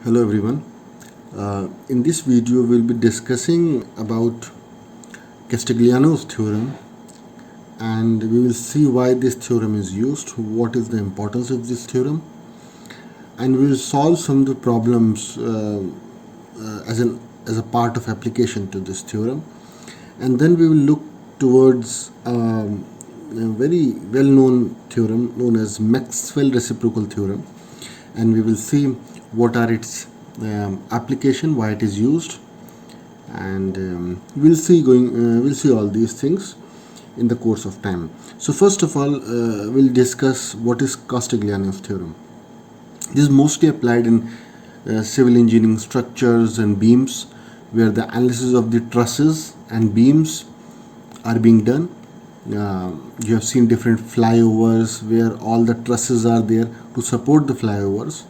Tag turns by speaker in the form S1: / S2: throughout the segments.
S1: Hello everyone. In this video we'll be discussing about Castigliano's theorem, and we will see why this theorem is used, what is the importance of this theorem, and we will solve some of the problems as a part of application to this theorem. And then we will look towards a very well-known theorem known as Maxwell Reciprocal theorem, and we will see what are its application, why it is used, and we'll see all these things in the course of time. So first of all, we'll discuss what is Castigliano's theorem. This is mostly applied in civil engineering structures and beams, where the analysis of the trusses and beams are being done. You have seen different flyovers where all the trusses are there to support the flyovers.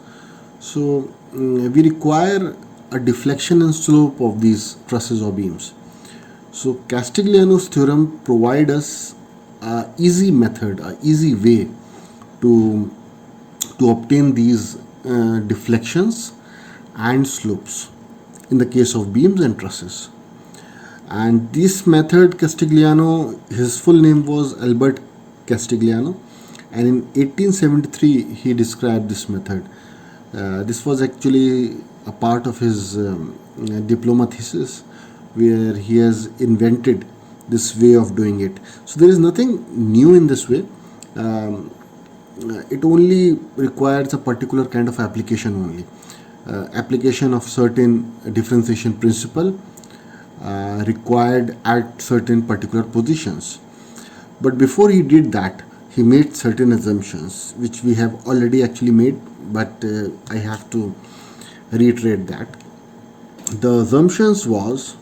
S1: So we require a deflection and slope of these trusses or beams. So Castigliano's theorem provides us an easy method, an easy way to obtain these deflections and slopes in the case of beams and trusses. And this method, Castigliano, his full name was Albert Castigliano, and in 1873 he described this method. This was actually a part of his diploma thesis, where he has invented this way of doing it. So there is nothing new in this way. It only requires a particular kind of application only. Application of certain differentiation principle required at certain particular positions. But before he did that, he made certain assumptions which we have already actually made, but I have to reiterate that. The assumptions was,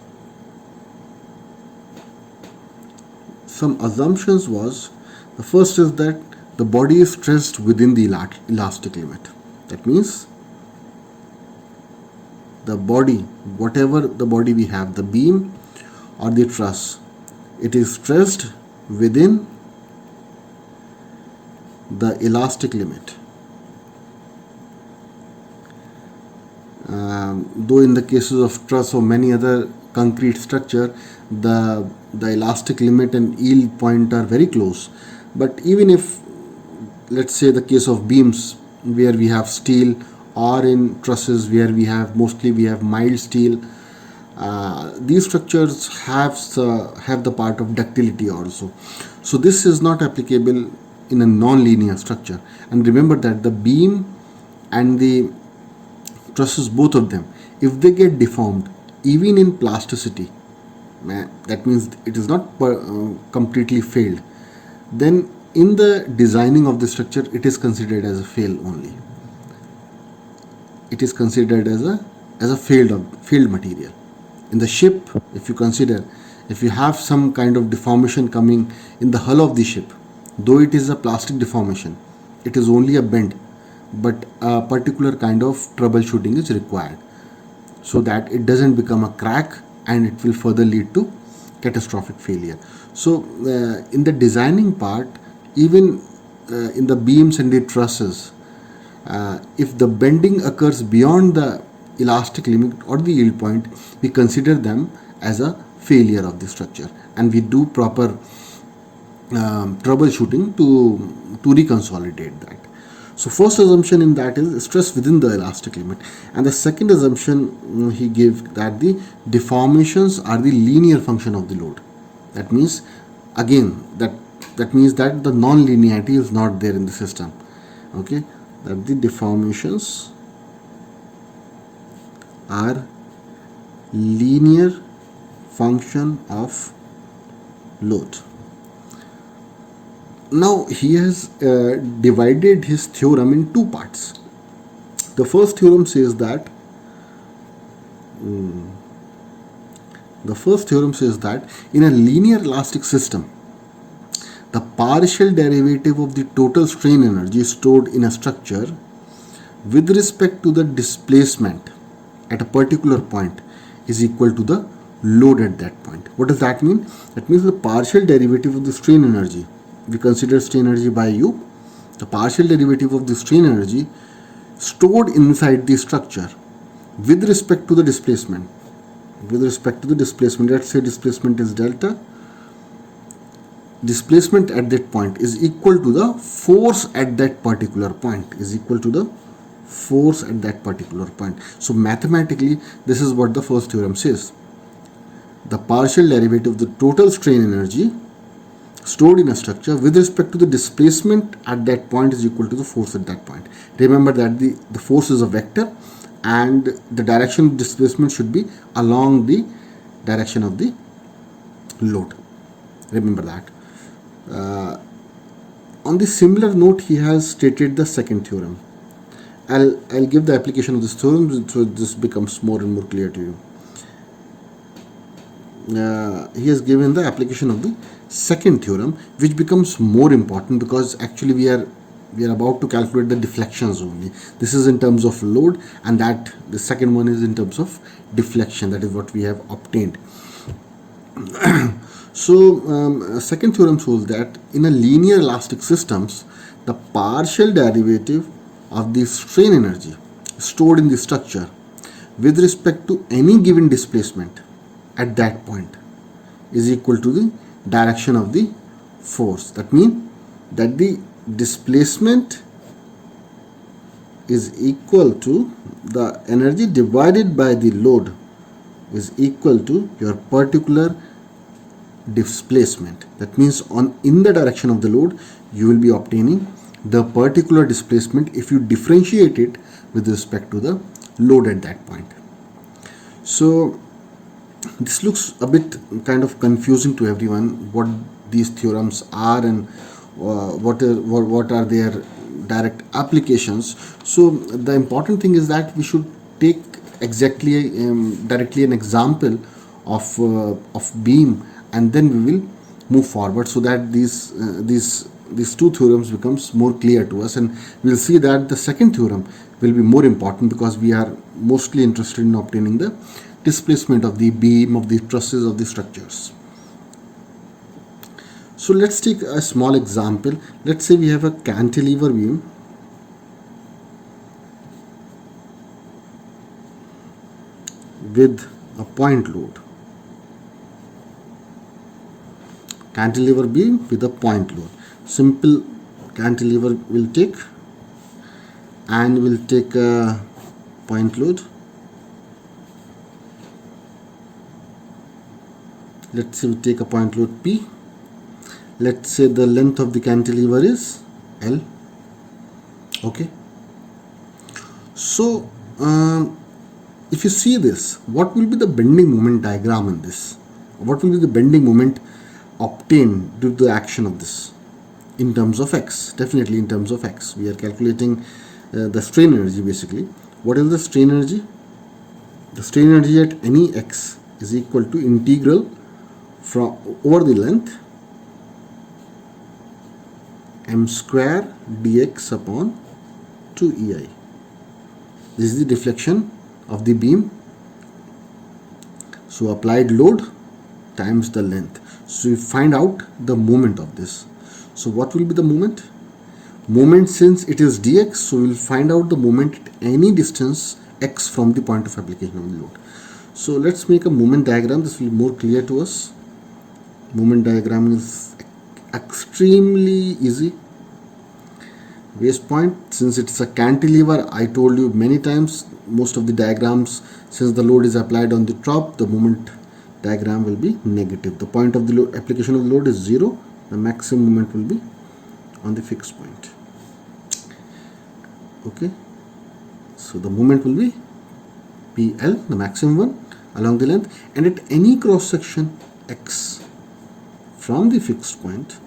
S1: the first is that the body is stressed within the elastic limit. That means the body, whatever the body we have, the beam or the truss, it is stressed within the elastic limit. Though in the cases of truss or many other concrete structure, the elastic limit and yield point are very close. But even if, let's say, the case of beams where we have steel, or in trusses where we have mild steel, these structures have the part of ductility also. So this is not applicable in a non-linear structure. And remember that the beam and the trusses, both of them, if they get deformed, even in plasticity, that means it is not completely failed, then in the designing of the structure it is considered as a fail only. It is considered as a failed material. In the ship, if you consider, if you have some kind of deformation coming in the hull of the ship, though it is a plastic deformation, it is only a bend, but a particular kind of troubleshooting is required so that it doesn't become a crack and it will further lead to catastrophic failure. So in the designing part, even in the beams and the trusses, if the bending occurs beyond the elastic limit or the yield point, we consider them as a failure of the structure, and we do proper troubleshooting to reconsolidate that. So first assumption in that is stress within the elastic limit, and the second assumption he gave that the deformations are the linear function of the load. That means, again, that means that the non-linearity is not there in the system. Okay, that the deformations are linear function of load. Now he has divided his theorem in two parts. The first theorem says that in a linear elastic system, the partial derivative of the total strain energy stored in a structure with respect to the displacement at a particular point is equal to the load at that point. What does that mean? That means the partial derivative of the strain energy, we consider strain energy by U, the partial derivative of the strain energy stored inside the structure with respect to the displacement. With respect to the displacement, let's say displacement is delta. Displacement at that point is equal to the force at that particular point, is equal to the force at that particular point. So mathematically, this is what the first theorem says. The partial derivative of the total strain energy stored in a structure with respect to the displacement at that point is equal to the force at that point. Remember that the force is a vector and the direction of displacement should be along the direction of the load. Remember that. On the similar note, he has stated the second theorem. I'll give the application of this theorem so this becomes more and more clear to you. He has given the application of the second theorem, which becomes more important because actually we are about to calculate the deflections only. This is in terms of load, and that the second one is in terms of deflection. That is what we have obtained. So second theorem shows that in a linear elastic systems, the partial derivative of the strain energy stored in the structure with respect to any given displacement at that point is equal to the direction of the force. That means that the displacement is equal to the energy divided by the load is equal to your particular displacement. That means in the direction of the load you will be obtaining the particular displacement if you differentiate it with respect to the load at that point. So this looks a bit kind of confusing to everyone, what these theorems are and what are their direct applications. So the important thing is that we should take exactly directly an example of beam, and then we will move forward so that these two theorems becomes more clear to us, and we'll see that the second theorem will be more important because we are mostly interested in obtaining the displacement of the beam, of the trusses, of the structures. So let's take a small example. Let's say we have a cantilever beam with a point load. Cantilever beam with a point load. Simple cantilever will take, and will take a point load. Let's say we take a point load P. Let's say the length of the cantilever is L. Okay. So if you see this, what will be the bending moment diagram in this? What will be the bending moment obtained due to the action of this in terms of X? Definitely in terms of X. We are calculating the strain energy basically. What is the strain energy? The strain energy at any X is equal to integral from over the length m square dx upon 2ei. This is the deflection of the beam. So applied load times the length. So we find out the moment of this. So what will be the moment? Moment, since it is dx, so we will find out the moment at any distance x from the point of application of the load. So let's make a moment diagram. This will be more clear to us. Moment diagram is extremely easy. Base point, since it's a cantilever, I told you many times, most of the diagrams, since the load is applied on the top, the moment diagram will be negative. The point of the load, application of the load is 0. The maximum moment will be on the fixed point. Okay. So the moment will be PL, the maximum one, along the length, and at any cross section X from the fixed point,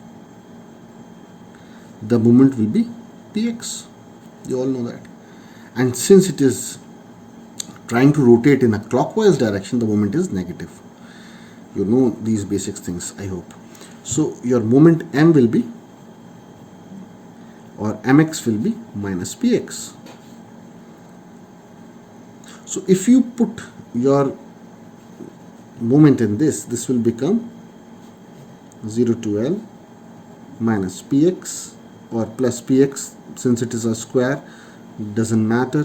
S1: the moment will be Px. You all know that. And since it is trying to rotate in a clockwise direction, the moment is negative. You know these basic things, I hope. So your moment m will be, or mx will be minus px. So if you put your moment in this will become 0 to L minus px or plus px, since it is a square, doesn't matter,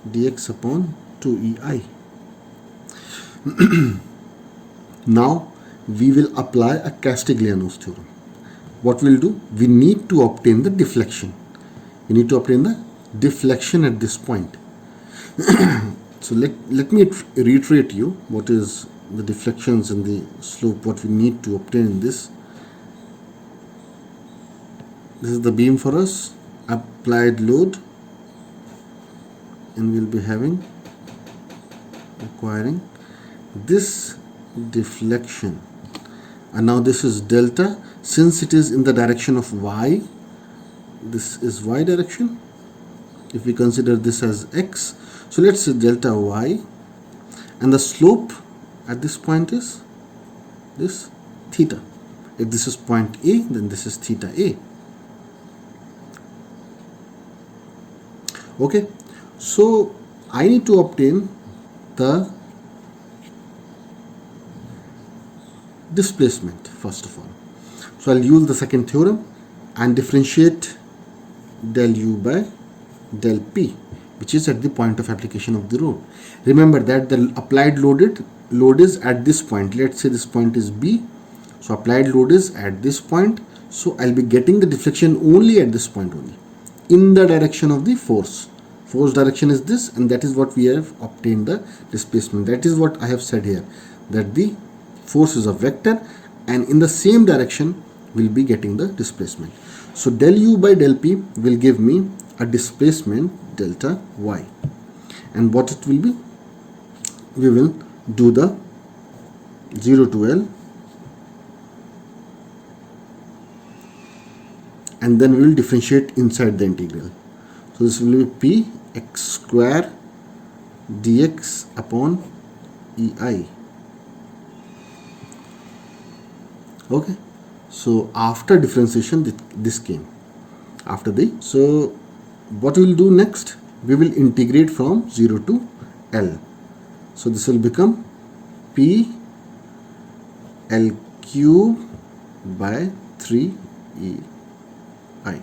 S1: dx upon to EI. Now we will apply a Castigliano's theorem. What we'll do, we need to obtain the deflection. We need to obtain the deflection at this point. So let me reiterate you what is the deflections and the slope, what we need to obtain in this. This is the beam for us, applied load, and we'll be requiring this deflection. And now this is delta. Since it is in the direction of y, this is y direction. If we consider this as x, so let's say delta y, and the slope at this point is this theta. If this is point A, then this is theta A. Okay, so I need to obtain the displacement first of all. So I'll use the second theorem and differentiate del u by del p, which is at the point of application of the load. Remember that the applied load is at this point. Let's say this point is B. So applied load is at this point. So I'll be getting the deflection only at this point only, in the direction of the force. Force direction is this, and that is what we have obtained the displacement. That is what I have said here, that the force is a vector, and in the same direction we'll be getting the displacement. So del u by del p will give me a displacement delta y, and what it will be, we will do the 0 to L, and then we will differentiate inside the integral. So this will be p x square dx upon EI. Okay, so after differentiation this came after the, so what we will do next, we will integrate from 0 to L. So this will become p L cube by 3 EI.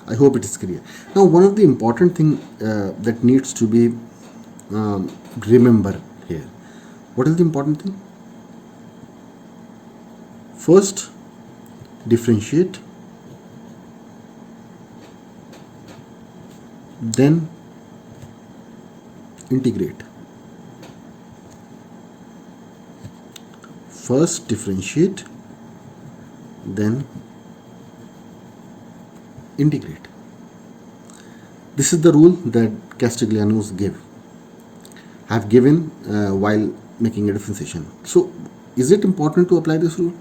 S1: I hope it is clear. Now one of the important thing that needs to be remembered here. What is the important thing? First, differentiate, then integrate. First differentiate, then integrate. This is the rule that Castigliano's have given while making a differentiation. So is it important to apply this rule?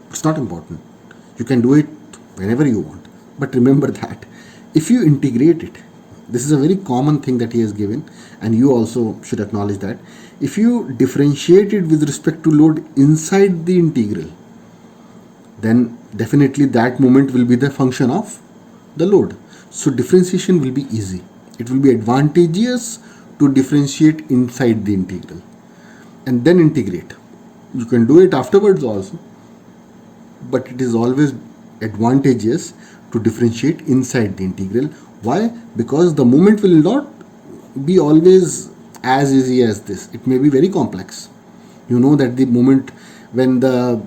S1: It's not important. You can do it whenever you want, but remember that if you integrate it, this is a very common thing that he has given, and you also should acknowledge that if you differentiate it with respect to load inside the integral, then definitely that moment will be the function of the load. So differentiation will be easy. It will be advantageous to differentiate inside the integral and then integrate. You can do it afterwards also, but it is always advantageous to differentiate inside the integral. Why? Because the moment will not be always as easy as this. It may be very complex. You know that the moment when the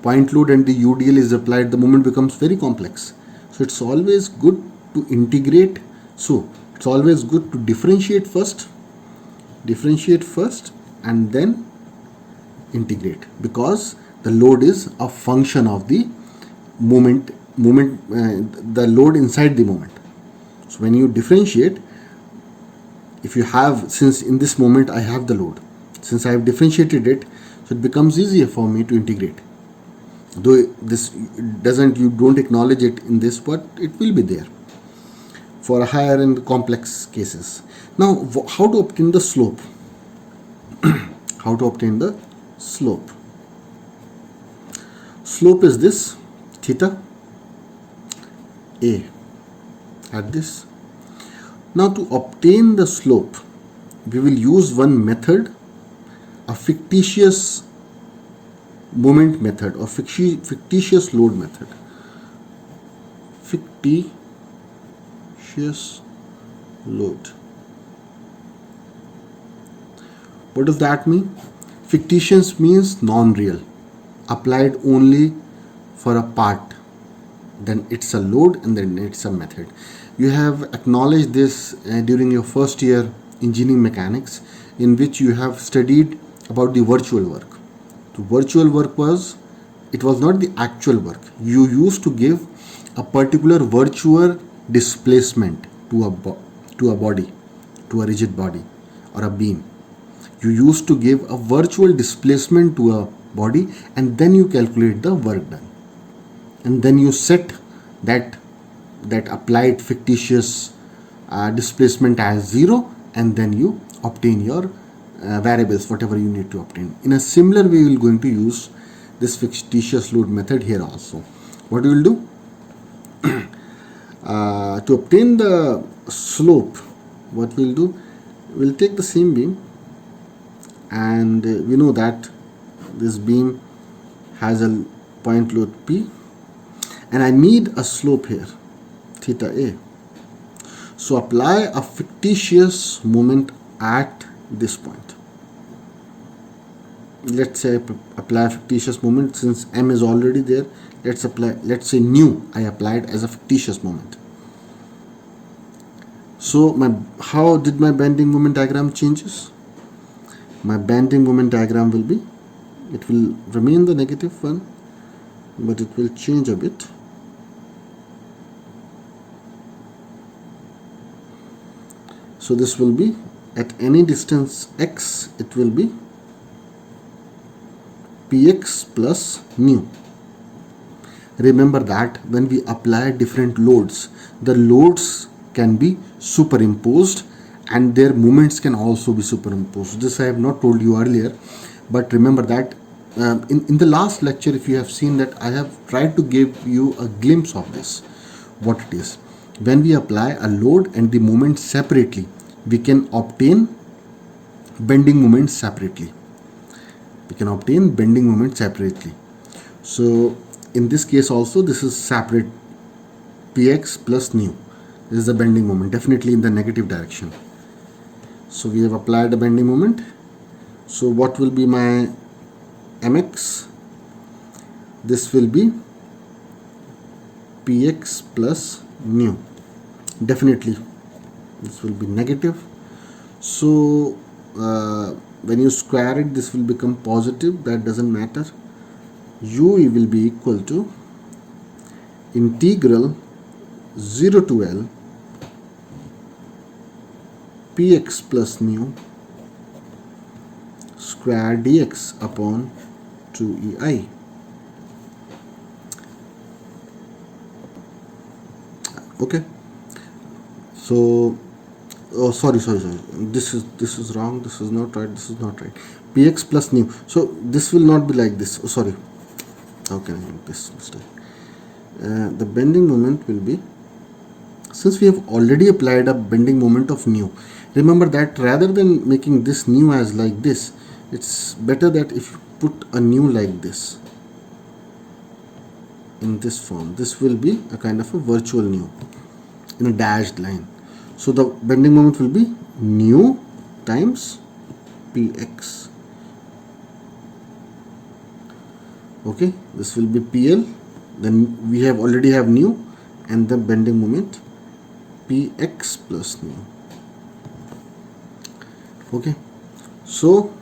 S1: point load and the UDL is applied, the moment becomes very complex. So it's always good to integrate. So it's always good to differentiate first and then integrate, because the load is a function of the moment, the load inside the moment. So when you differentiate, if you have, since in this moment I have the load, since I have differentiated it, so it becomes easier for me to integrate. Though this doesn't, you don't acknowledge it in this, but it will be there for higher and complex cases. Now, how to obtain the slope? How to obtain the slope? Slope is this theta A at this. Now to obtain the slope, we will use one method, a fictitious moment method or fictitious load method. fictitious load. What does that mean? Fictitious means non-real, applied only for a part. Then it's a load and then it's a method. You have acknowledged this during your first year engineering mechanics, in which you have studied about the virtual work. The virtual work was not the actual work. You used to give a particular virtual displacement to a body, to a rigid body or a beam. You used to give a virtual displacement to a body, and then you calculate the work done, and then you set that applied fictitious displacement as 0, and then you obtain your variables, whatever you need to obtain. In a similar way, we will going to use this fictitious load method here also. What we will do to obtain the slope, what we'll do, we'll take the same beam, and we know that this beam has a point load P, and I need a slope here, theta A. So apply a fictitious moment at this point. Let's say apply a fictitious moment. Since M is already there, let's say nu I applied as a fictitious moment. So how did my bending moment diagram changes? My bending moment diagram will be, it will remain the negative one, but it will change a bit. So this will be at any distance x, it will be px plus nu. Remember that when we apply different loads, the loads can be superimposed and their moments can also be superimposed. This I have not told you earlier, but remember that in the last lecture, if you have seen that, I have tried to give you a glimpse of this, what it is. When we apply a load and the moment separately, we can obtain bending moments separately. So in this case also, this is separate, px plus nu. This is the bending moment, definitely in the negative direction. So we have applied a bending moment. So what will be my mx? This will be px plus nu. Definitely this will be negative. So when you square it, this will become positive. That doesn't matter. U will be equal to integral 0 to L px plus nu square dx upon 2ei. Okay. So sorry, this is wrong, this is not right, px plus nu. So this will not be like this. Sorry, how can I make this mistake? The bending moment will be, since we have already applied a bending moment of nu, remember that rather than making this nu as like this, it's better that if you put a nu like this, in this form, this will be a kind of a virtual nu in a dashed line. So the bending moment will be nu times px. Okay, this will be pl, then we have already have nu, and the bending moment px plus nu. Okay, so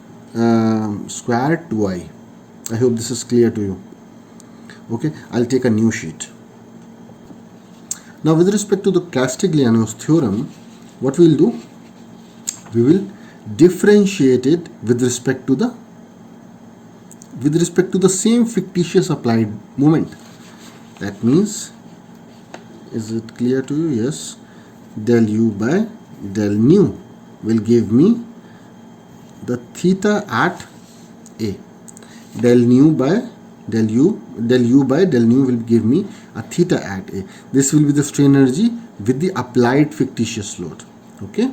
S1: square 2i. I hope this is clear to you. Okay, I'll take a new sheet. Now with respect to the Castigliano's theorem, what we will do, we will differentiate it with respect to the same fictitious applied moment. That means, is it clear to you? Yes. Del u by del nu will give me the theta at A. Del nu by del u by del nu will give me a theta at A. This will be the strain energy with the applied fictitious load. Okay,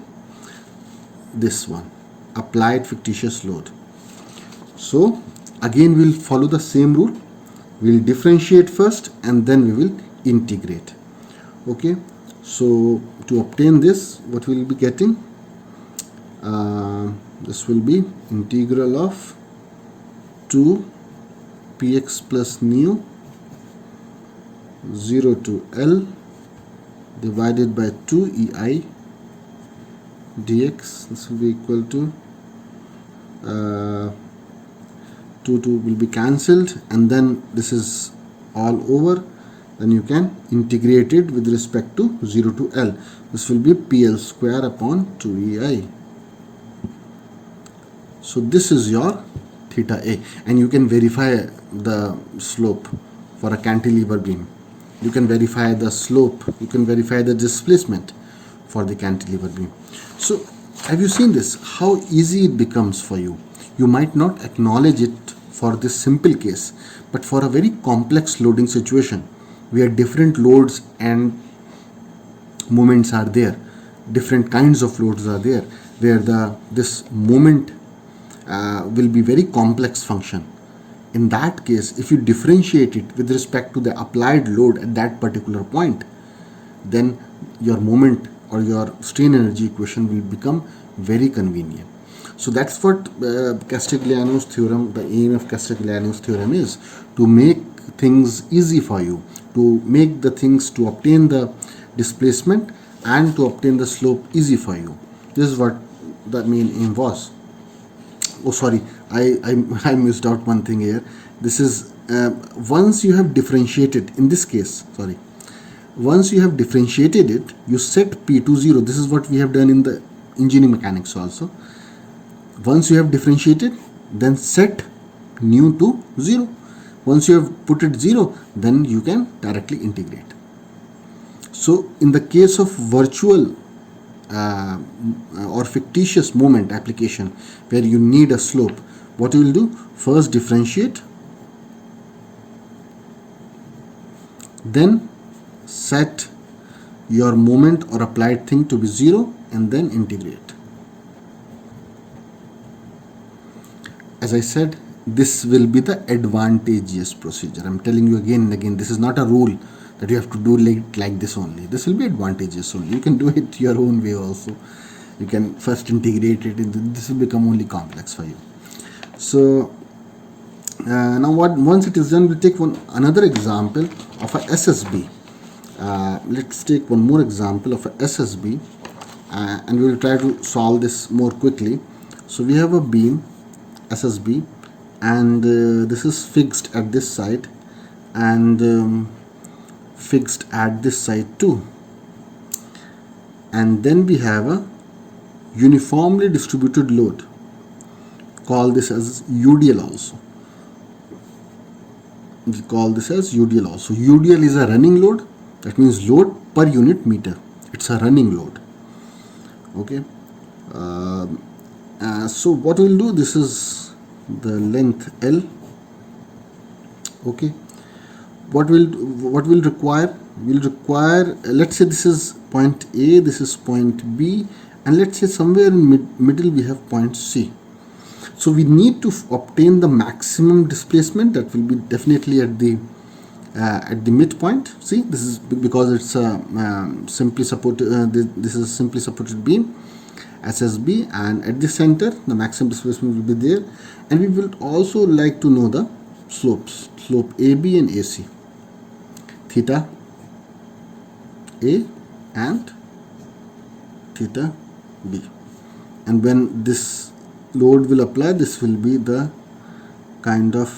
S1: this one, applied fictitious load. So again we will follow the same rule. We will differentiate first and then we will integrate. Okay, so to obtain this, what we will be getting, this will be integral of 2 px plus nu 0 to L divided by 2 ei dx. This will be equal to 2 will be cancelled, and then this is all over. Then you can integrate it with respect to 0 to L. This will be PL square upon 2EI. So this is your theta A, and you can verify the slope for a cantilever beam. You can verify the slope, you can verify the displacement for the cantilever beam. So have you seen this, how easy it becomes for you? You might not acknowledge it for this simple case, but for a very complex loading situation where different loads and moments are there, different kinds of loads are there, where this moment will be very complex function. In that case, if you differentiate it with respect to the applied load at that particular point, then your moment or your strain energy equation will become very convenient. So that's what Castigliano's theorem, the aim of Castigliano's theorem is, to make things easy for you, to make the things, to obtain the displacement and to obtain the slope easy for you. This is what the main aim was. Oh, sorry, I missed out one thing here. This is once you have differentiated, in this case, sorry, once you have differentiated it, you set P to 0. This is what we have done in the engineering mechanics also. Once you have differentiated, then set nu to 0. Once you have put it 0, then you can directly integrate. So in the case of virtual or fictitious moment application where you need a slope, what you will do, first differentiate, then set your moment or applied thing to be 0, and then integrate. As I said, this will be the advantageous procedure. I'm telling you again and again, this is not a rule that you have to do like this only. This will be advantageous only. You can do it your own way also. You can first integrate it, and this will become only complex for you. So now once it is done, we'll take another example of a SSB. Let's take one more example of a SSB, and we will try to solve this more quickly. So we have a beam SSB, and this is fixed at this side and fixed at this side too, and then we have a uniformly distributed load. Call this as UDL also. We call this as UDL also. UDL is a running load. That means load per unit meter. It's a running load. Okay. So what we'll do, this is the length L. Okay. What will require? We'll require, let's say this is point A, this is point B, and let's say somewhere in middle we have point C. So we need to obtain the maximum displacement. That will be definitely at the midpoint. See, this is because it's a simply supported. This is a simply supported beam, SSB, and at the center the maximum displacement will be there. And we will also like to know the slopes, slope AB and AC, theta A and theta B. And when this load will apply, this will be the kind of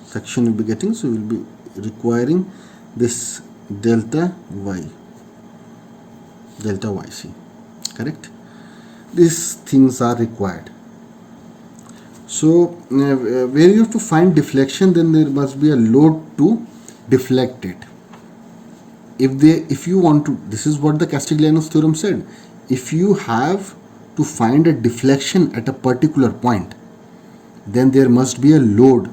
S1: section we'll be getting. So we'll be requiring this delta YC, correct? These things are required. So where you have to find deflection, then there must be a load to deflect it. If you want to, this is what the Castigliano's theorem said, if you have to find a deflection at a particular point, then there must be a load.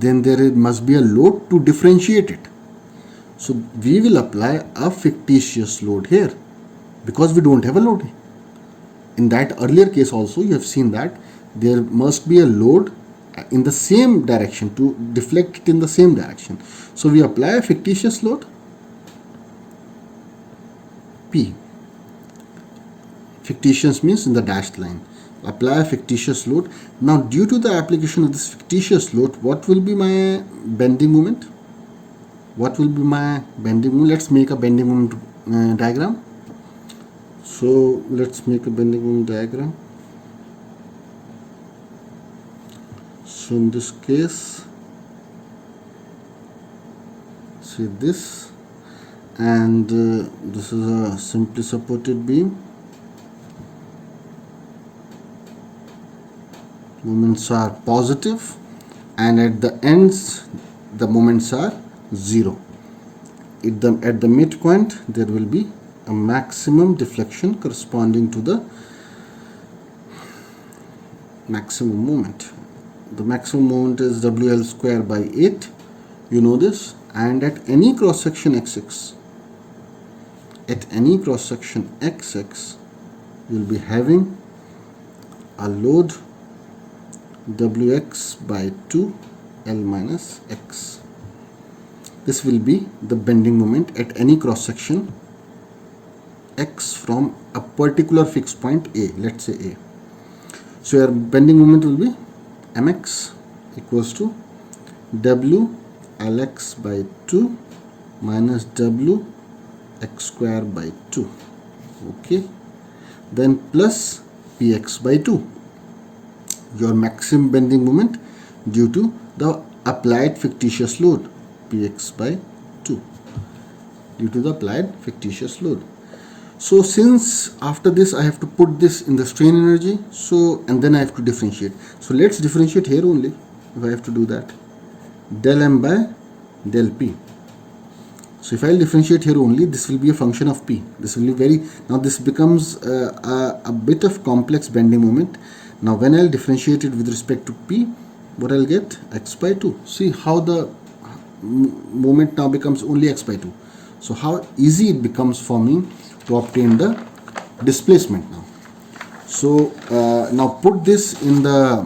S1: Then there must be a load to differentiate it. So we will apply a fictitious load here because we don't have a load. In that earlier case also, you have seen that there must be a load in the same direction to deflect it in the same direction. So we apply a fictitious load, P. Fictitious means in the dashed line. Apply a fictitious load. Now due to the application of this fictitious load, what will be my bending moment? What will be my bending moment? Let's make a bending moment diagram. So let's make a bending moment diagram. So in this case, see this, and this is a simply supported beam. Moments are positive, and at the ends the moments are 0. At the midpoint there will be a maximum deflection corresponding to the maximum moment. The maximum moment is WL square by 8, you know this, and at any cross section XX, you will be having a load Wx by 2 L minus x. This will be the bending moment at any cross section x from a particular fixed point A, let's say A. So your bending moment will be mx equals to w lx by 2 minus w x square by 2. Okay, then plus px by 2, your maximum bending moment due to the applied fictitious load, px by 2, due to the applied fictitious load. So since after this I have to put this in the strain energy, so and then I have to differentiate. So let's differentiate here only, if I have to do that, del m by del p. So if I differentiate here only, this will be a function of p. This will be now this becomes a bit of complex bending moment. Now when I'll differentiate it with respect to p, what I'll get? X by 2. See how the moment now becomes only x by 2. So how easy it becomes for me to obtain the displacement now. So now put this in the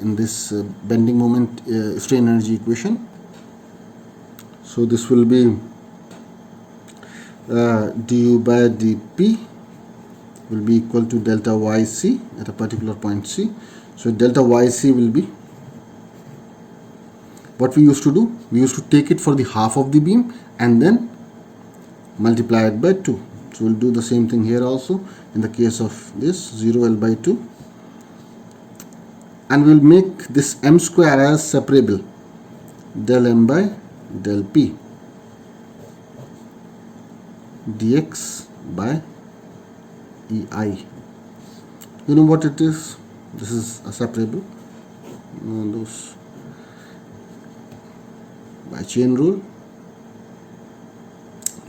S1: in this bending moment strain energy equation. So this will be du by dp will be equal to delta yc at a particular point c. So delta yc will be, what we used to do, we used to take it for the half of the beam and then multiply it by 2. So we'll do the same thing here also in the case of this 0L by 2, and we'll make this m square as separable, del m by del p dx by ei. You know what it is? This is a separable, those by chain rule.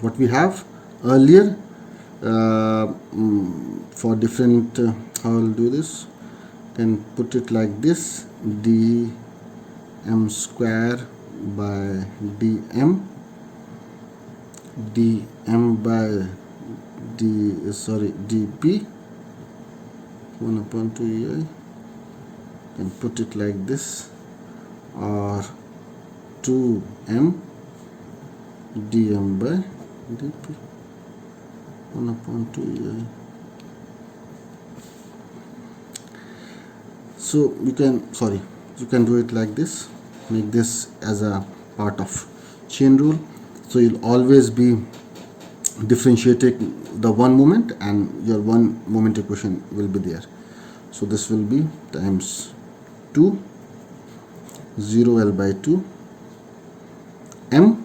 S1: What we have earlier for different how I'll do this, then put it like this, dm square by dm by dp 1 upon 2 ei, then put it like this, or 2m dm by dp 1 upon 2 ei. So you can do it like this, make this as a part of chain rule. So you'll always be differentiating the one moment and your one moment equation will be there. So this will be times 2 0L by 2 m,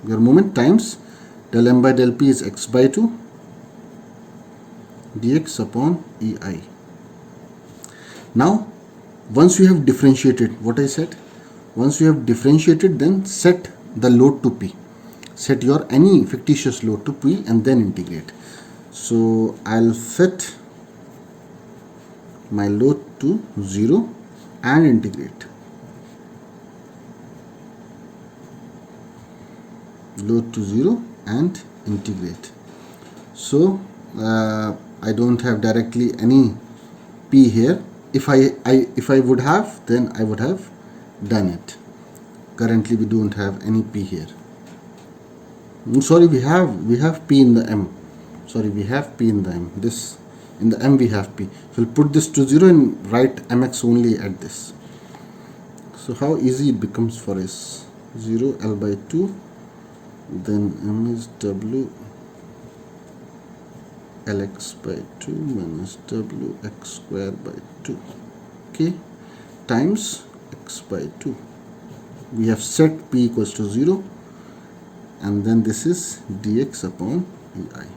S1: your moment, times del m by del p is x by 2 dx upon ei. Now once you have differentiated, what I said, once you have differentiated, then set the load to p, set your any fictitious load to p and then integrate. So I'll set my load to 0 and integrate. Load to 0 and integrate. So I don't have directly any p here. If I would have, then I would have done it. Currently we don't have any p here. I'm sorry, we have p in the m. sorry, we have p in the m. This in the m we have p. So we'll put this to 0 and write mx only at this. So how easy it becomes for us. 0 L by 2, then m is w Lx by 2 minus w x square by 2, okay, times x by 2. We have set p equals to 0, and then this is dx upon vi.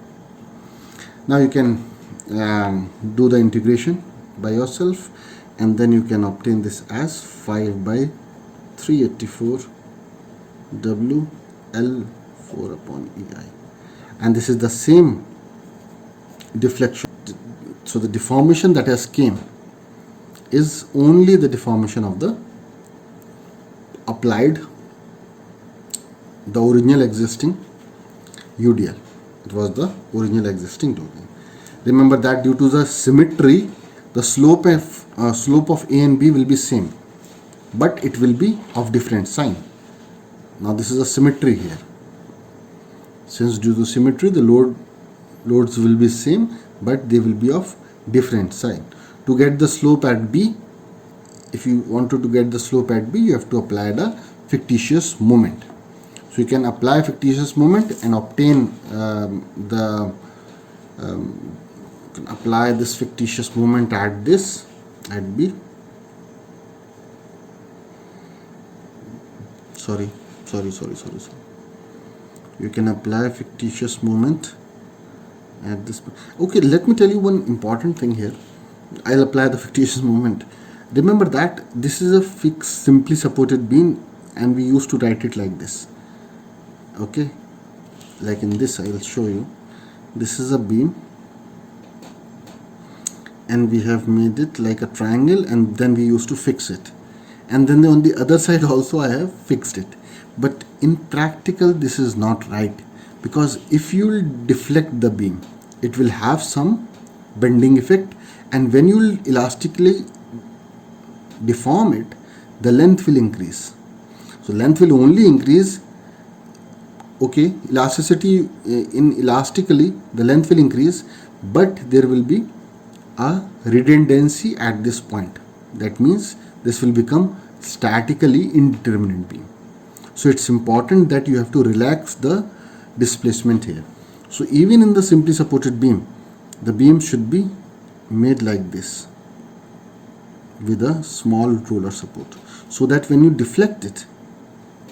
S1: Now you can do the integration by yourself, and then you can obtain this as 5 by 384 w L4 upon ei, and this is the same deflection. So the deformation that has came is only the deformation of the applied, the original existing UDL. It was the original existing UDL. Remember that due to the symmetry, the slope of A and B will be same, but it will be of different sign. Now this is a symmetry here. Since due to symmetry, the loads will be same, but they will be of different sign. To get the slope at B, if you wanted to get the slope at B, you have to apply the fictitious moment. So you can apply fictitious moment and obtain apply this fictitious moment at B. Sorry. You can apply fictitious moment at this. Okay, let me tell you one important thing here. I'll apply the fictitious moment. Remember that this is a fixed simply supported beam, and we used to write it like this. Okay, like in this I will show you. This is a beam, and we have made it like a triangle, and then we used to fix it, and then on the other side also I have fixed it. But in practical this is not right, because if you will deflect the beam, it will have some bending effect, and when you will elastically deform it, the length will increase. So length will only increase, okay, elasticity in elastically the length will increase, but there will be a redundancy at this point. That means this will become statically indeterminate beam. So it's important that you have to relax the displacement here. So even in the simply supported beam, the beam should be made like this with a small roller support, so that when you deflect it,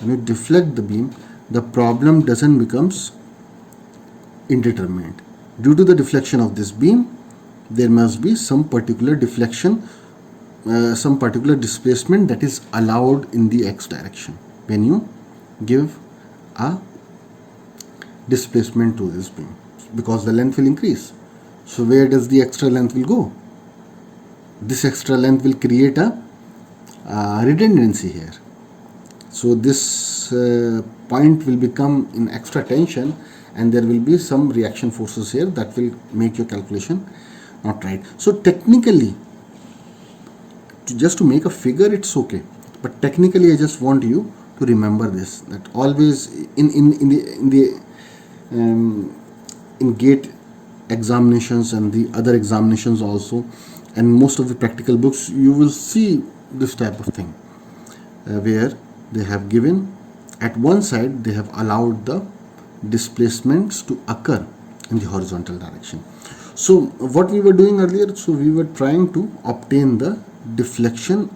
S1: when you deflect the beam, the problem doesn't becomes indeterminate. Due to the deflection of this beam, there must be some particular deflection, some particular displacement that is allowed in the x direction when you give a displacement to this beam, because the length will increase. So where does the extra length will go? This extra length will create a redundancy here. So this point will become in extra tension, and there will be some reaction forces here that will make your calculation not right. So technically, just to make a figure, it's okay, but technically I just want you to remember this, that always in GATE examinations and the other examinations also, and most of the practical books, you will see this type of thing, where they have given at one side, they have allowed the displacements to occur in the horizontal direction. So what we were doing earlier, so we were trying to obtain the deflection,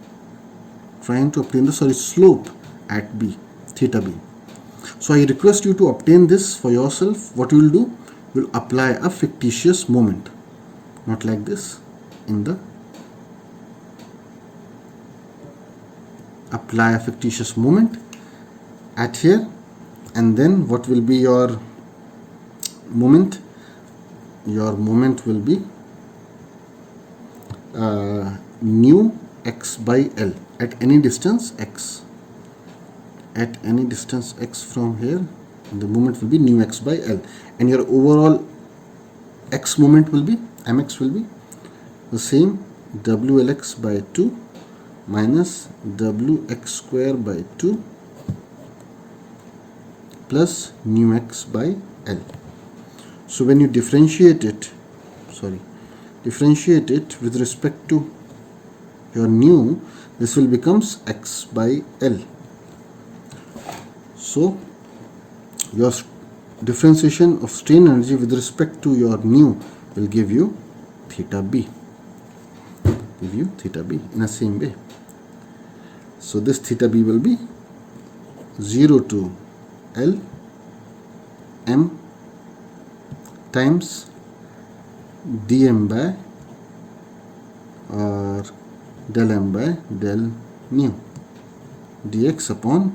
S1: slope at B, theta B. So I request you to obtain this for yourself. What you will do, you will apply a fictitious moment, not like this, apply a fictitious moment at here, and then what will be your moment? Your moment will be nu x by L at any distance x. At any distance x from here, the moment will be nu x by L, and your overall x moment will be, mx will be the same, WLX by 2 minus WX square by 2 plus nu x by L. So when you differentiate it with respect to your nu, this will becomes x by L. So your differentiation of strain energy with respect to your nu will give you theta b. In the same way. So this theta b will be 0 to L m times dm by or del m by del nu dx upon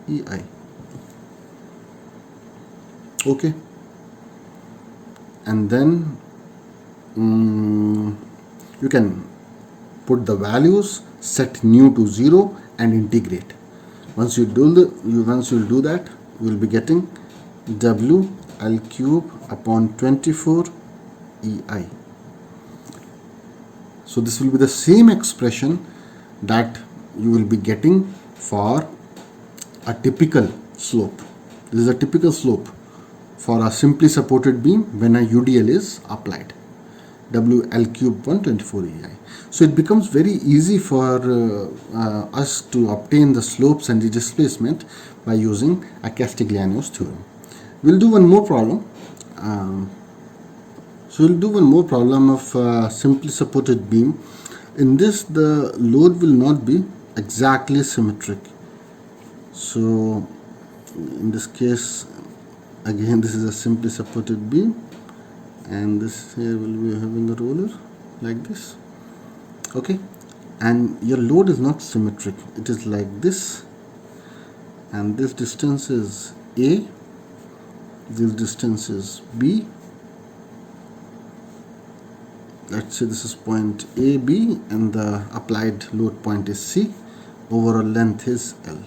S1: ei. Okay, and then you can put the values, set nu to 0 and integrate. Once you do that, you will be getting W L cube upon 24 ei. So this will be the same expression that you will be getting for a typical slope. This is a typical slope for a simply supported beam when a UDL is applied. WL cube 124 ei. So it becomes very easy for us to obtain the slopes and the displacement by using a Castigliano's theorem. We'll do one more problem. So we'll do one more problem of simply supported beam. In this, the load will not be exactly symmetric. So in this case, again, this is a simply supported beam, and this here will be having a roller like this. Okay, and your load is not symmetric. It is like this, and this distance is A, this distance is B. Let's say this is point AB and the applied load point is C. Overall length is L.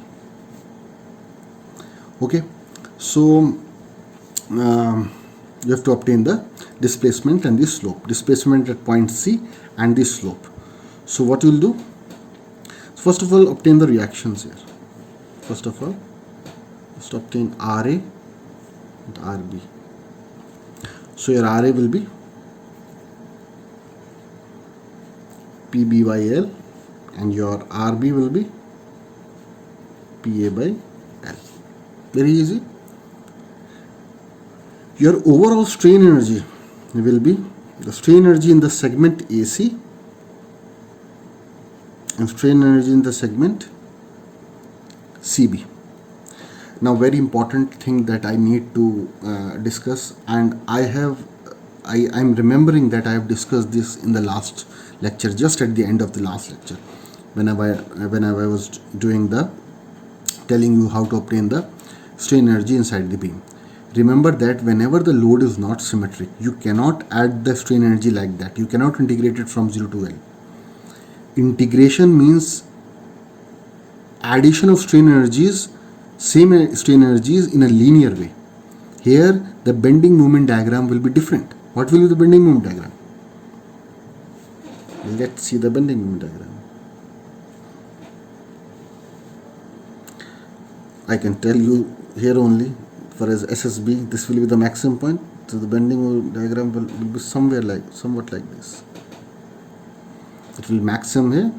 S1: Okay, so you have to obtain the displacement and the slope. Displacement at point C and the slope. So what you will do? First of all, obtain the reactions here. First of all, just obtain RA and RB. So your RA will be PB by L and your RB will be PA by L. Very easy. Your overall strain energy will be the strain energy in the segment AC and strain energy in the segment CB. Now, very important thing that I need to discuss, and I'm remembering that I have discussed this in the last lecture, just at the end of the last lecture, whenever I was telling you how to obtain the strain energy inside the beam. Remember that whenever the load is not symmetric, you cannot add the strain energy like that. You cannot integrate it from 0 to L. Integration means addition of strain energies, same strain energies in a linear way. Here, the bending moment diagram will be different. What will be the bending moment diagram? Let's see the bending moment diagram. I can tell you here only. For as SSB, this will be the maximum point. So the bending diagram will be somewhat like this. It will maximum here,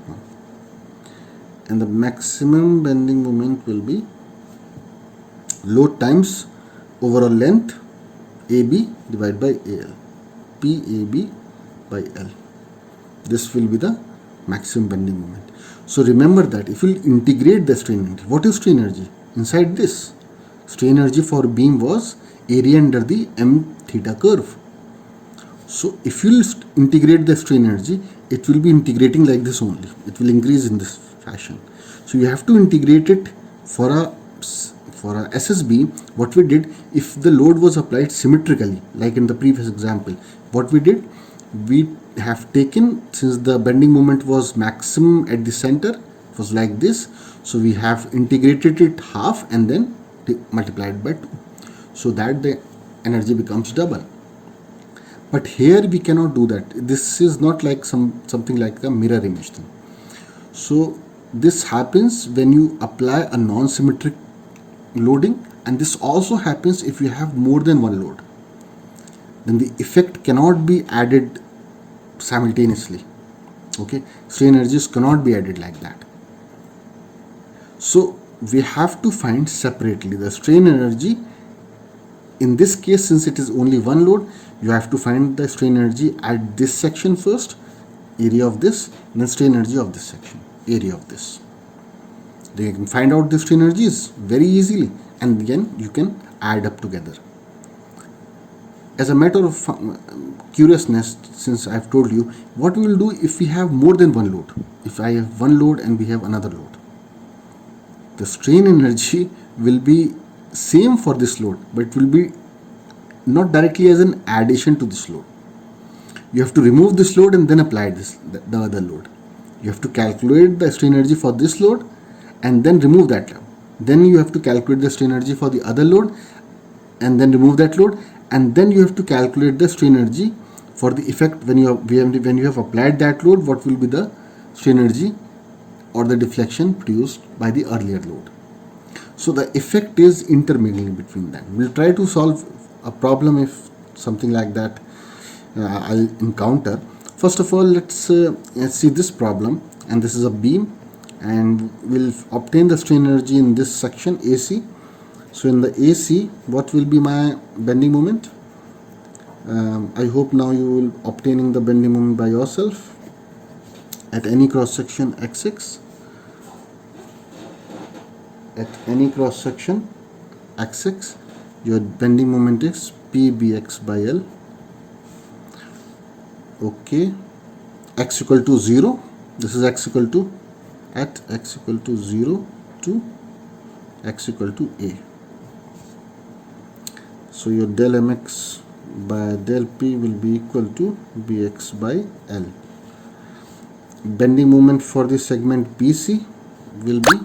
S1: and the maximum bending moment will be load times overall length AB divided by AL, PAB by L. This will be the maximum bending moment. So remember that if you integrate the strain energy, what is strain energy? Inside this, strain energy for beam was area under the M theta curve. So if you integrate the strain energy, it will be integrating like this only. It will increase in this fashion. So you have to integrate it for a SSB. What we did, if the load was applied symmetrically, like in the previous example, what we did, we have taken, since the bending moment was maximum at the center, it was like this. So we have integrated it half and then multiplied by 2, so that the energy becomes double. But here we cannot do that. This is not like something like a mirror image thing. So this happens when you apply a non-symmetric loading, and this also happens if you have more than one load. then the effect cannot be added simultaneously. Okay, strain energies cannot be added like that. So we have to find separately the strain energy. In this case, since it is only one load, you have to find the strain energy at this section first, area of this, and then strain energy of this section, area of this. Then you can find out the strain energies very easily, and again you can add up together. As a matter of curiousness, since I have told you, what we will do if we have more than one load? If I have one load and we have another load, the strain energy will be same for this load, but it will be not directly as an addition to this load. You have to remove this load and then apply the other load. You have to calculate the strain energy for this load and then remove that load. Then you have to calculate the strain energy for the other load and then remove that load, and then you have to calculate the strain energy for the effect when you have applied that load. What will be the strain energy or the deflection produced by the earlier load? So the effect is intermingling between them. We'll try to solve a problem if something like that I'll encounter. First of all, let's see this problem, and this is a beam, and we'll obtain the strain energy in this section AC. So in the AC, what will be my bending moment? I hope now you will obtaining the bending moment by yourself at any cross section X6. At any cross section X6, your bending moment is PBX by L. Okay, x equal to 0. This is x equal to, at x equal to 0 to x equal to A. So your del mx by del p will be equal to bx by L. Bending moment for the segment BC will be,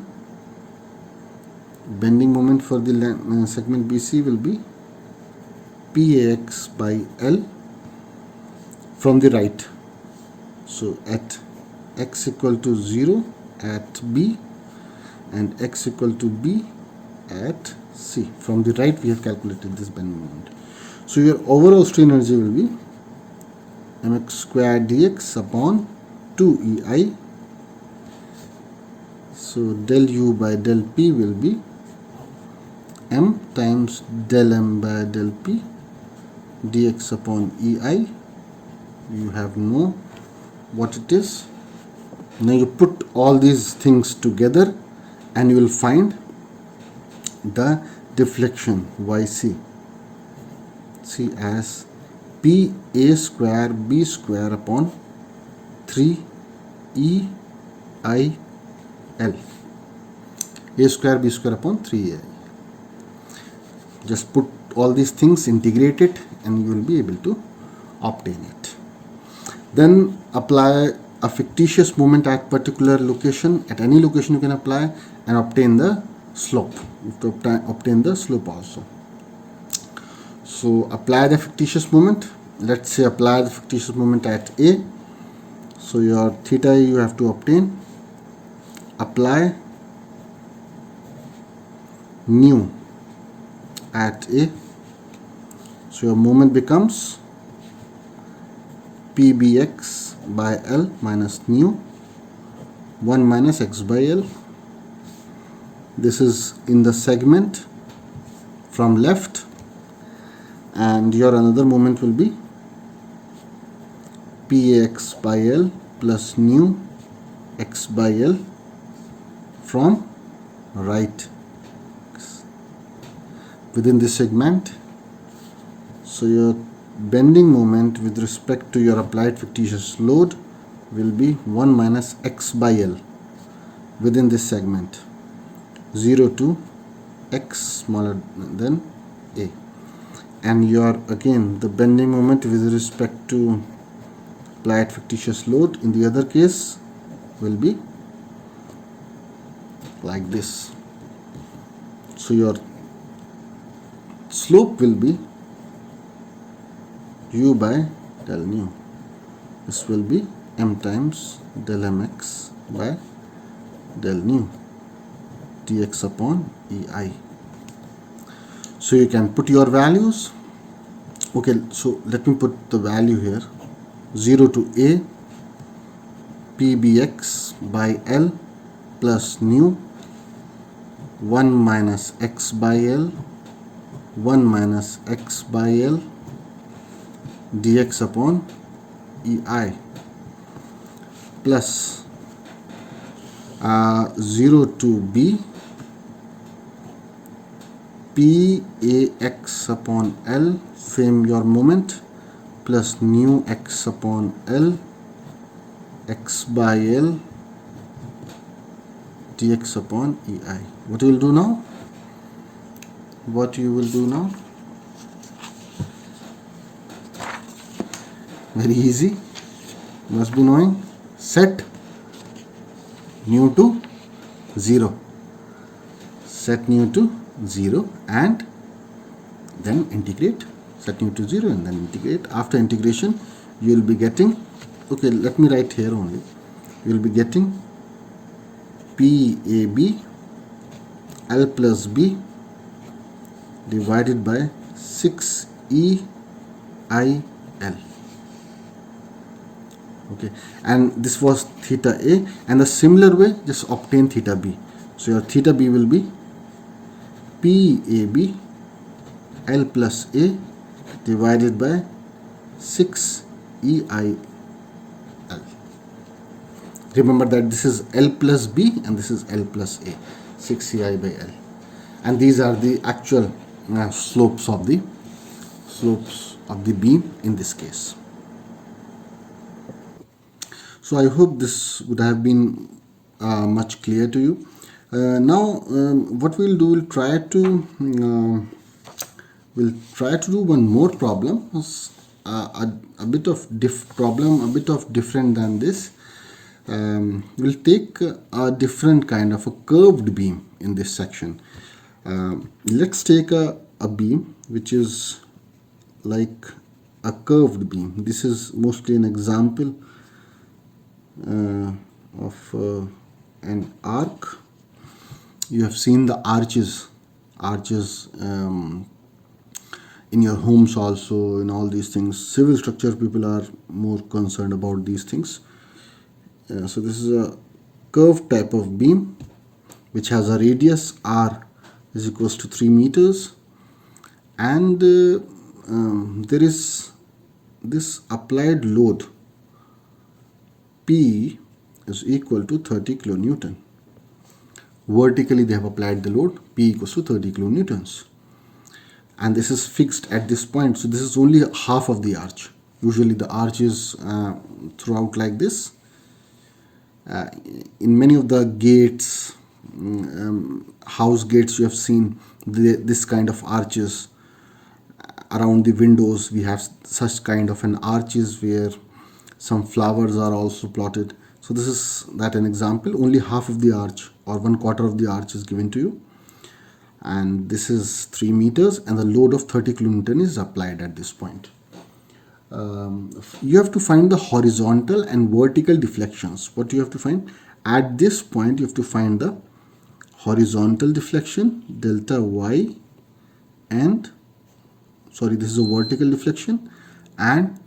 S1: bending moment for the segment BC will be PAX by L from the right. So at x equal to 0 at B and x equal to B at C. From the right we have calculated this bending moment. So your overall strain energy will be mx squared dx upon 2EI. So del U by del P will be m times del m by del P dx upon EI. You have know what it is. Now you put all these things together and you will find the deflection YC. See as P A square B square upon 3 E I L. A square B square upon 3 A. Just put all these things, integrate it, and you will be able to obtain it. Then apply a fictitious moment at particular location. At any location you can apply and obtain the slope. You have to obtain the slope also. So apply the fictitious moment. Let's say apply the fictitious moment at A. So your theta you have to obtain. Apply nu at A. So your moment becomes PBX by L minus nu 1 minus x by L. This is in the segment from left, and your another moment will be PAX by L plus nu x by L from right within this segment. So your bending moment with respect to your applied fictitious load will be 1 minus x by L within this segment, 0 to x smaller than A. And your again the bending moment with respect to applied fictitious load in the other case will be like this. So your slope will be u by del nu. This will be m times del mx by del nu dx upon EI. So you can put your values. Okay, so let me put the value here. 0 to a pbx by L plus nu 1 minus x by L 1 minus x by L dx upon ei plus 0 to b Pax upon L, frame your moment, plus nu x upon L, x by L, dx upon ei. What you will do now? What you will do now? Very easy. Must be knowing. Set nu to 0. Set nu to 0 and then integrate. Set nu to 0 and then integrate. After integration you will be getting, okay, let me write here only, you will be getting PAB L plus B divided by 6EIL. Okay, and this was theta A, and the similar way just obtain theta B. So your theta B will be PAB L plus A divided by 6EIL. Remember that this is L plus B and this is L plus A, 6EI by L, and these are the actual slopes of the beam in this case. So I hope this would have been much clear to you. Now what we'll do, we'll try to do one more problem, a bit of different than this. We'll take a different kind of a curved beam in this section. Let's take a beam which is like a curved beam. This is mostly an example of an arc. You have seen the arches in your homes also, in all these things. Civil structure people are more concerned about these things. So this is a curved type of beam which has a radius r is equals to 3 meters, and there is this applied load P is equal to 30 kilonewton. Vertically they have applied the load P equals to 30 kilonewtons, and this is fixed at this point. So this is only half of the arch. Usually the arch is throughout like this. In many of the gates, house gates, you have seen this kind of arches around the windows. We have such kind of an arches where some flowers are also plotted. So this is that an example. Only half of the arch or 1/4 of the arch is given to you, and this is 3 meters, and the load of 30 kilonewton is applied at this point. You have to find the horizontal and vertical deflections. What you have to find at this point, you have to find the horizontal deflection delta y, and this is a vertical deflection, and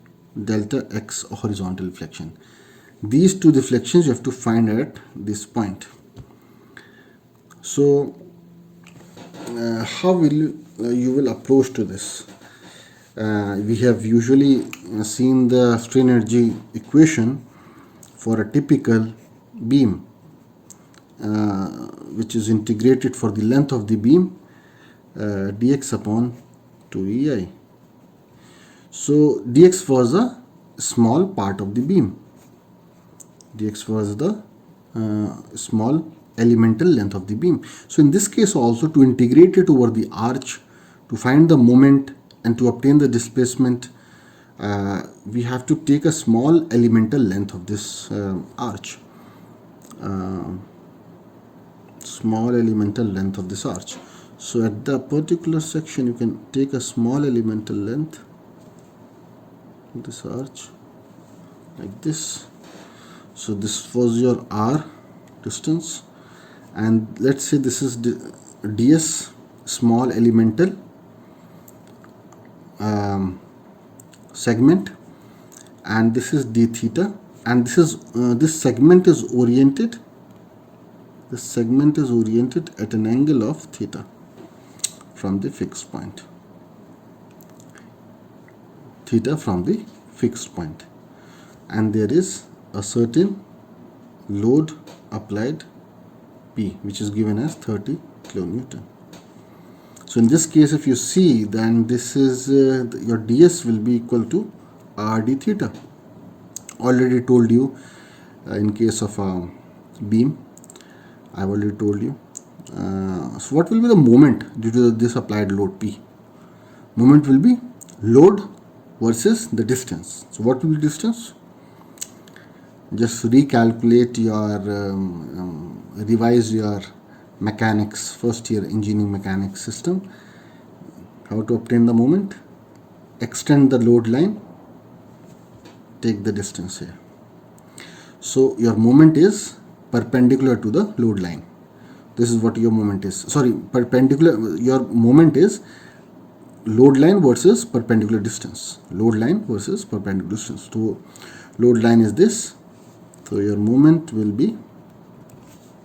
S1: delta x horizontal deflection. These two deflections you have to find at this point. So how will you will approach to this? We have usually seen the strain energy equation for a typical beam, which is integrated for the length of the beam, dx upon 2ei. So dx was a small part of the beam. Dx was the small elemental length of the beam. So in this case also, to integrate it over the arch, to find the moment and to obtain the displacement, we have to take a small elemental length of this arch. Small elemental length of this arch. So at the particular section, you can take a small elemental length of this arch like this. So this was your r distance, and let's say this is ds, small elemental segment, and this is d theta, and this segment is oriented. This segment is oriented at an angle of theta from the fixed point. Theta from the fixed point, and there is a certain load applied P, which is given as 30 kilonewton. So in this case, if you see, then this is your ds will be equal to r d theta. Already told you in case of a beam, I've already told you. So what will be the moment due to this applied load P? Moment will be load versus the distance. So what will be distance? Just recalculate your revise your mechanics, first year engineering mechanics system. How to obtain the moment? Extend the load line, take the distance here. So your moment is perpendicular to the load line. This is what your moment is. Sorry, perpendicular. Your moment is load line versus perpendicular distance. Load line versus perpendicular distance. So load line is this. So your moment will be